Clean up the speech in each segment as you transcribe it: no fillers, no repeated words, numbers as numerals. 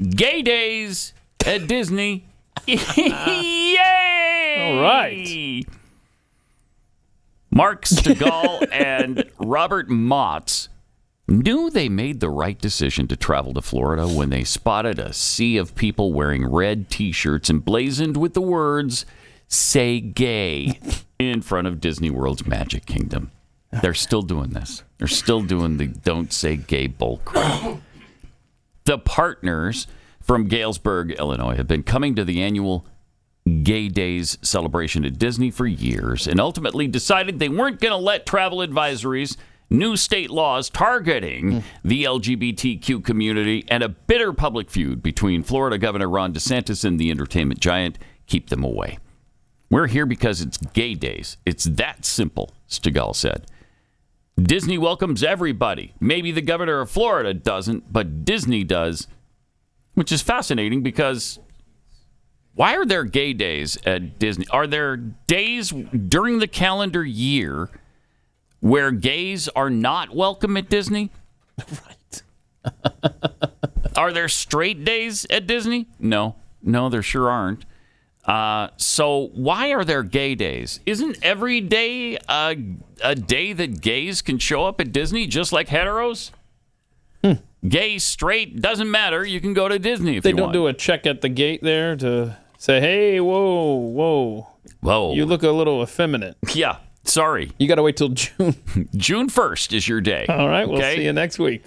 Gay days at Disney. Yay! All right. Mark Stegall and Robert Motz knew they made the right decision to travel to Florida when they spotted a sea of people wearing red T-shirts emblazoned with the words, "Say gay," in front of Disney World's Magic Kingdom. They're still doing this. They're still doing the "Don't Say Gay" bull crap. The partners from Galesburg, Illinois, have been coming to the annual Gay Days celebration at Disney for years and ultimately decided they weren't going to let travel advisories, new state laws targeting the LGBTQ community, and a bitter public feud between Florida Governor Ron DeSantis and the entertainment giant keep them away. We're here because it's Gay Days. It's that simple, Stegall said. Disney welcomes everybody. Maybe the governor of Florida doesn't, but Disney does, which is fascinating because why are there gay days at Disney? Are there days during the calendar year where gays are not welcome at Disney? Right. Are there straight days at Disney? No, there sure aren't. So why are there gay days? Isn't every day a day that gays can show up at Disney just like heteros? Gay, straight, doesn't matter. You can go to Disney if you want. They don't do a check at the gate there to say, hey, whoa. You look a little effeminate. Yeah, sorry. You got to wait till June. June 1st is your day. All right, we'll see you next week.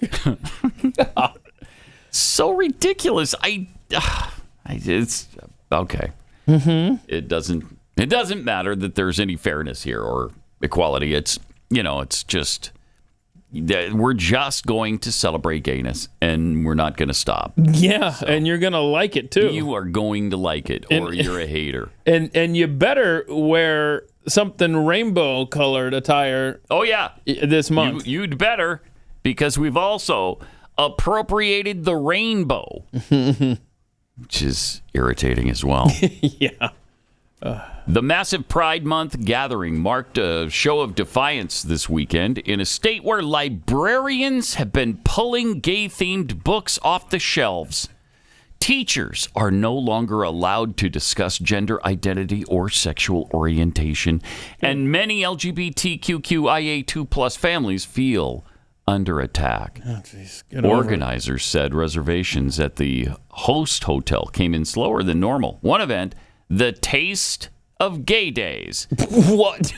So ridiculous. It's okay. Mm-hmm. It doesn't matter that there's any fairness here or equality. It's just we're just going to celebrate gayness and we're not going to stop. Yeah, so, and you're going to like it too. You are going to like it, or you're a hater. And you better wear something rainbow colored attire. Oh yeah, this month. You'd better, because we've also appropriated the rainbow. Which is irritating as well. Yeah. The massive Pride Month gathering marked a show of defiance this weekend in a state where librarians have been pulling gay-themed books off the shelves. Teachers are no longer allowed to discuss gender identity or sexual orientation, and many LGBTQIA2+ families feel under attack. Oh, geez. Organizers said reservations at the host hotel came in slower than normal. One event, the Taste of Gay Days,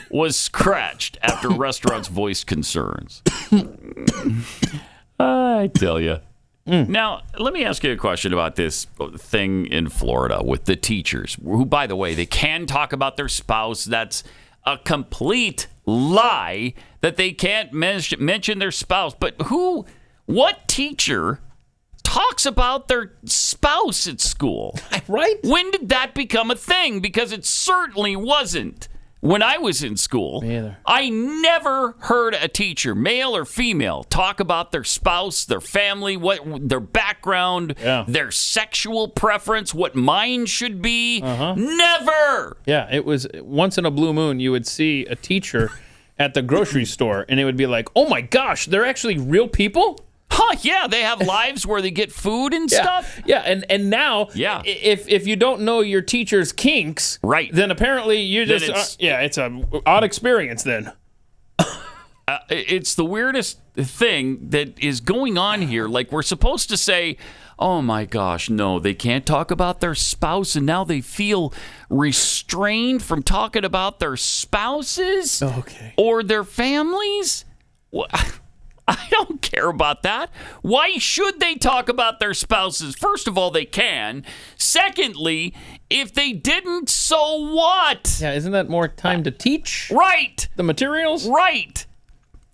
was scratched after restaurants voiced concerns. I tell you. Now, let me ask you a question about this thing in Florida with the teachers, who, by the way, they can talk about their spouse. That's a complete lie that they can't mention their spouse. But what teacher talks about their spouse at school? Right? When did that become a thing? Because it certainly wasn't when I was in school. Me either. I never heard a teacher, male or female, talk about their spouse, their family, what their background, their sexual preference, what mine should be. Never. Yeah, it was once in a blue moon you would see a teacher at the grocery store and it would be like, oh my gosh, they're actually real people? Huh, yeah, they have lives where they get food and stuff. Yeah, and now, if you don't know your teacher's kinks, right, then apparently you just, it's an odd experience then. It's the weirdest thing that is going on here. Like, we're supposed to say, oh my gosh, no, they can't talk about their spouse, and now they feel restrained from talking about their spouses or their families? I don't care about that. Why should they talk about their spouses? First of all, they can. Secondly, if they didn't, so what? Yeah, isn't that more time to teach? Right. The materials? Right.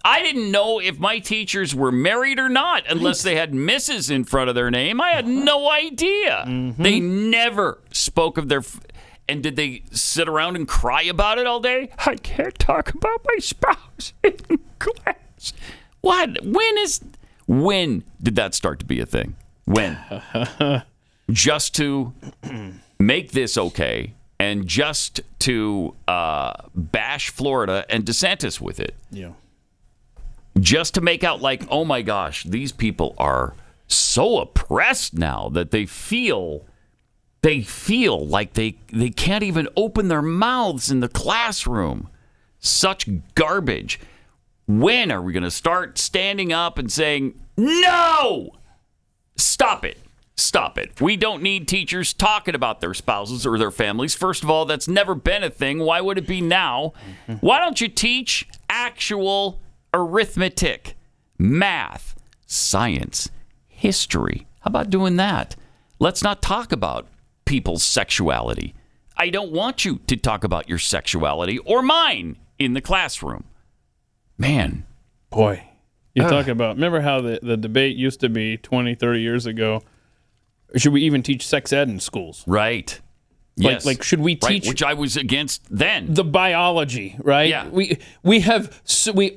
I didn't know if my teachers were married or not unless they had Mrs. in front of their name. I had no idea. Mm-hmm. They never spoke of their... And did they sit around and cry about it all day? I can't talk about my spouse in class. What? When did that start to be a thing? When? Just to make this okay and just to bash Florida and DeSantis with it. Yeah. Just to make out like, oh my gosh, these people are so oppressed now that they feel like they can't even open their mouths in the classroom. Such garbage. When are we going to start standing up and saying, no, stop it? Stop it. We don't need teachers talking about their spouses or their families. First of all, that's never been a thing. Why would it be now? Why don't you teach actual arithmetic, math, science, history? How about doing that? Let's not talk about people's sexuality. I don't want you to talk about your sexuality or mine in the classroom. Man. Boy, you talk about, remember how the debate used to be 20, 30 years ago? Should we even teach sex ed in schools? Right. Yes. Like should we teach... Which I was against then. The biology, right? Yeah. We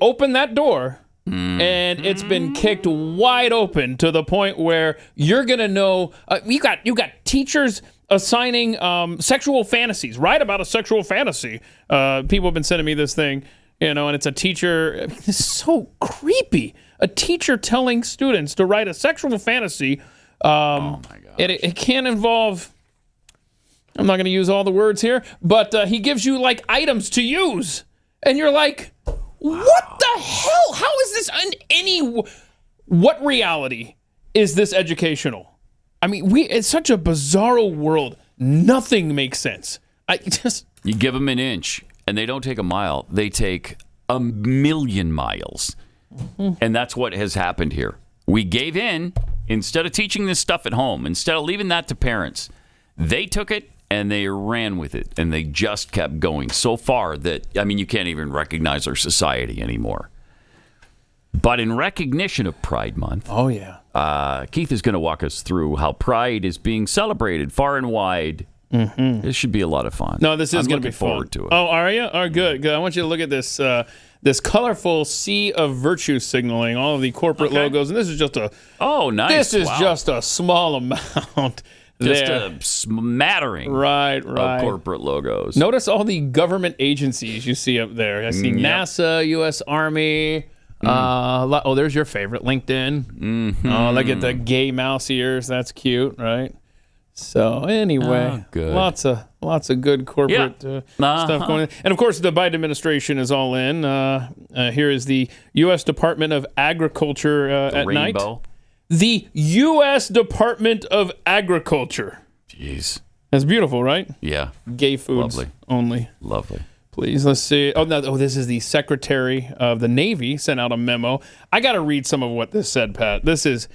opened that door, and it's been kicked wide open to the point where you're going to know... you got teachers assigning sexual fantasies. Write about a sexual fantasy. People have been sending me this thing, and it's a teacher... I mean, this is so creepy. A teacher telling students to write a sexual fantasy... oh my gosh. It can involve, I'm not going to use all the words here, but he gives you like items to use. And you're like, what the hell? How is this what reality is this educational? I mean, it's such a bizarro world. Nothing makes sense. You give them an inch and they don't take a mile. They take a million miles. And that's what has happened here. We gave in. Instead of teaching this stuff at home, instead of leaving that to parents, they took it and they ran with it, and they just kept going so far that, you can't even recognize our society anymore. But in recognition of Pride Month, Keith is going to walk us through how Pride is being celebrated far and wide. This should be a lot of fun. No, this is going to be fun. Forward to it. Oh, are you? Oh, good. I want you to look at this. This colorful sea of virtue signaling, all of the corporate logos, and this is just a nice. This is just a small amount. Just a smattering, right, of corporate logos. Notice all the government agencies you see up there. I see NASA, U.S. Army. There's your favorite, LinkedIn. Oh, look at the gay mouse ears. That's cute, right? So anyway, lots of good corporate stuff going on. And of course, the Biden administration is all in. Here is the U.S. Department of Agriculture at rainbow. night. The U.S. Department of Agriculture. Jeez. That's beautiful, right? Yeah. Gay foods only. Lovely. Please, let's see. This is the Secretary of the Navy sent out a memo. I got to read some of what this said, Pat. This is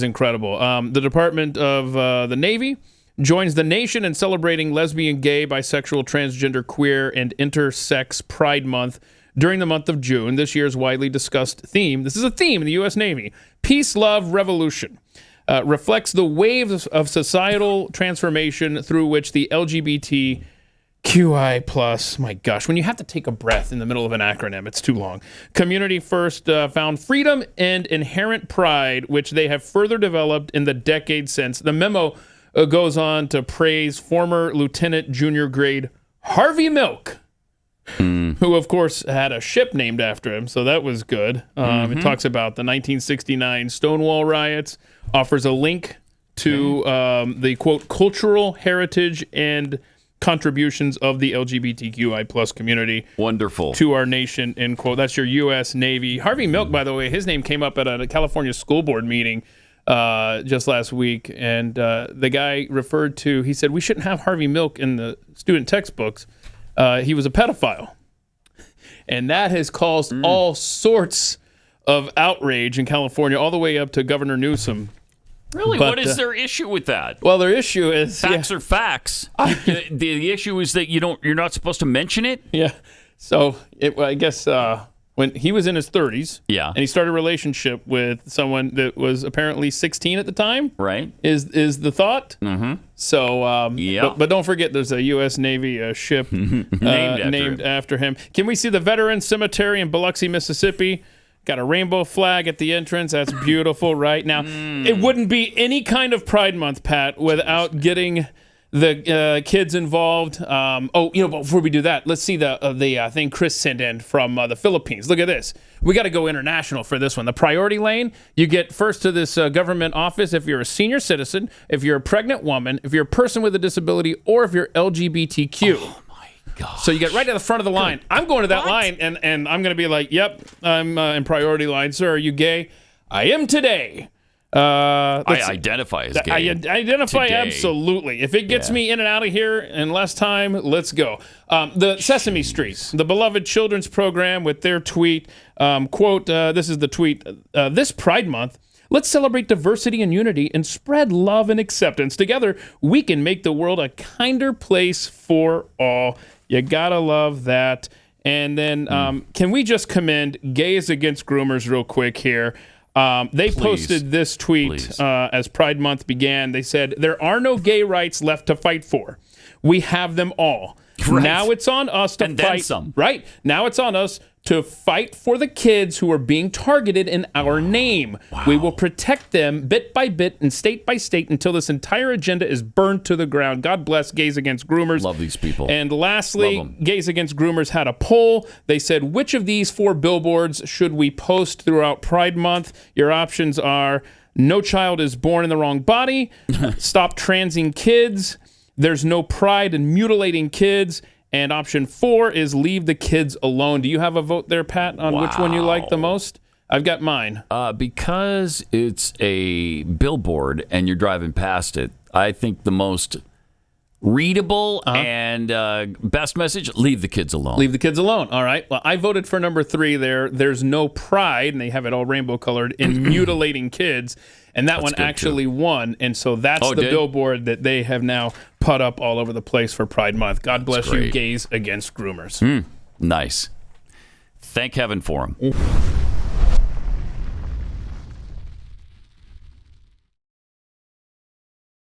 incredible. The Department of the Navy joins the nation in celebrating lesbian, gay, bisexual, transgender, queer, and intersex Pride Month during the month of June. This year's widely discussed theme, this is a theme in the U.S. Navy, Peace, Love, Revolution, reflects the waves of societal transformation through which the LGBTQI+, my gosh, when you have to take a breath in the middle of an acronym, it's too long. Community first found freedom and inherent pride, which they have further developed in the decades since. The memo goes on to praise former Lieutenant Junior Grade Harvey Milk, who, of course, had a ship named after him, so that was good. It talks about the 1969 Stonewall riots, offers a link to the, quote, cultural heritage and contributions of the LGBTQI plus community. Wonderful. To our nation, end quote. That's your U.S. Navy. Harvey Milk, by the way, his name came up at a California school board meeting just last week, and the guy he said, we shouldn't have Harvey Milk in the student textbooks. He was a pedophile. And that has caused all sorts of outrage in California, all the way up to Governor Newsom. Really? What is their issue with that? Well, their issue is... Facts are facts. The issue is that you're not supposed to mention it? Yeah. So, I guess when he was in his 30s, and he started a relationship with someone that was apparently 16 at the time, right? Is the thought. Mm-hmm. So, but don't forget, there's a U.S. Navy ship named after him. Can we see the Veterans Cemetery in Biloxi, Mississippi? Got a rainbow flag at the entrance. That's beautiful, right? Now, it wouldn't be any kind of Pride Month, Pat, without getting the kids involved. Before we do that, let's see the thing Chris sent in from the Philippines. Look at this. We got to go international for this one. The priority lane, you get first to this government office if you're a senior citizen, if you're a pregnant woman, if you're a person with a disability, or if you're LGBTQ. Oh, my God. So you get right to the front of the line. I'm going to that line, and I'm going to be like, yep, I'm in priority line. Sir, are you gay? I am today. I identify as gay. I identify today. Absolutely. If it gets me in and out of here in less time, let's go. The Sesame Street, the beloved children's program, with their tweet, quote, this is the tweet, this Pride Month, let's celebrate diversity and unity and spread love and acceptance. Together, we can make the world a kinder place for all. You gotta love that. And then can we just commend Gays Against Groomers real quick here? They posted this tweet as Pride Month began. They said, there are no gay rights left to fight for. We have them all. Right. Now it's on us to and fight. Then some. Right. Now it's on us to fight for the kids who are being targeted in our name. Wow. We will protect them bit by bit and state by state until this entire agenda is burned to the ground. God bless Gays Against Groomers. Love these people. And lastly, Gays Against Groomers had a poll. They said, which of these 4 billboards should we post throughout Pride Month? Your options are no child is born in the wrong body, stop transing kids, there's no pride in mutilating kids, and option 4 is leave the kids alone. Do you have a vote there, Pat, on which one you like the most? I've got mine. Because it's a billboard and you're driving past it, I think the most readable and best message, leave the kids alone. Leave the kids alone. All right. Well, I voted for number 3 there. There's no pride, and they have it all rainbow colored, in mutilating kids. And that's one actually won. And so that's the billboard that they have now put up all over the place for Pride Month. God bless you, Gays Against Groomers. Nice. Thank heaven for them.